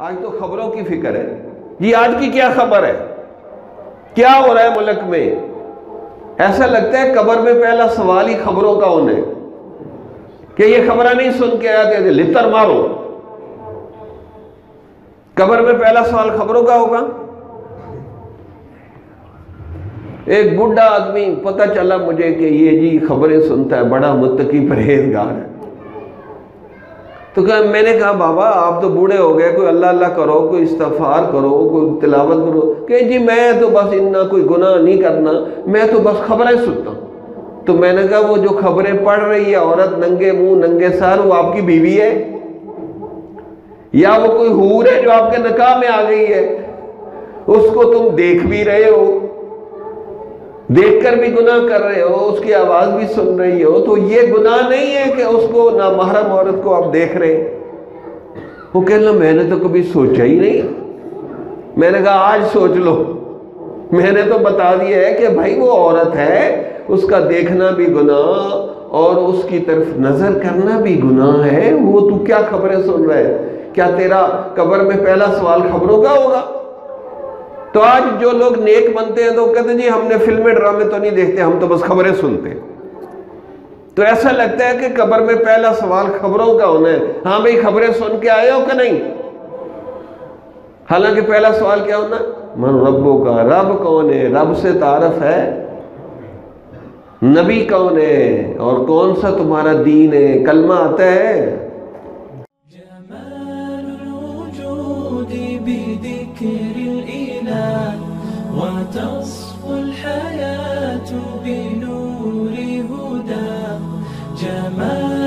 آج تو خبروں کی فکر ہے جی، آج کی کیا خبر ہے، کیا ہو رہا ہے ملک میں. ایسا لگتا ہے قبر میں پہلا سوال ہی خبروں کا ہونا ہے کہ یہ خبریں نہیں سن کے آیا تھے لتر مارو. قبر میں پہلا سوال خبروں کا ہوگا. ایک بوڑھا آدمی پتہ چلا مجھے کہ یہ جی خبریں سنتا ہے، بڑا متقی پرہیزگار ہے. تو میں نے کہا بابا آپ تو بوڑھے ہو گئے، کوئی اللہ اللہ کرو، کوئی استغفار کرو، کوئی تلاوت کرو. کہ جی میں تو بس اتنا کوئی گناہ نہیں کرنا، میں تو بس خبریں سنتا ہوں. تو میں نے کہا وہ جو خبریں پڑھ رہی ہے عورت ننگے منہ ننگے سر، وہ آپ کی بیوی ہے یا وہ کوئی حور ہے جو آپ کے نکاح میں آ گئی ہے؟ اس کو تم دیکھ بھی رہے ہو، دیکھ کر بھی گناہ کر رہے ہو، اس کی آواز بھی سن رہی ہو، تو یہ گناہ نہیں ہے کہ اس کو نامحرم عورت کو آپ دیکھ رہے. وہ کہنا میں نے تو کبھی سوچا ہی نہیں. میں نے کہا آج سوچ لو، میں نے تو بتا دیا ہے کہ بھائی وہ عورت ہے، اس کا دیکھنا بھی گناہ اور اس کی طرف نظر کرنا بھی گناہ ہے. وہ تو کیا خبریں سن رہا ہے؟ کیا تیرا قبر میں پہلا سوال خبروں کا ہوگا؟ تو آج جو لوگ نیک بنتے ہیں تو کہتے ہیں جی ہم نے فلمیں ڈرامے تو نہیں دیکھتے، ہم تو بس خبریں سنتے ہیں. تو ایسا لگتا ہے کہ قبر میں پہلا سوال خبروں کا ہونا ہے. ہاں بھئی خبریں سن کے آئے ہو کہ نہیں؟ حالانکہ پہلا سوال کیا ہونا ہے؟ من ربو کا، رب کون ہے؟ رب سے تعارف ہے. نبی کون ہے اور کون سا تمہارا دین ہے؟ کلمہ آتا ہے. جمال الوجود بذكر الإله وتصفو الحياة بنور هدى. جمال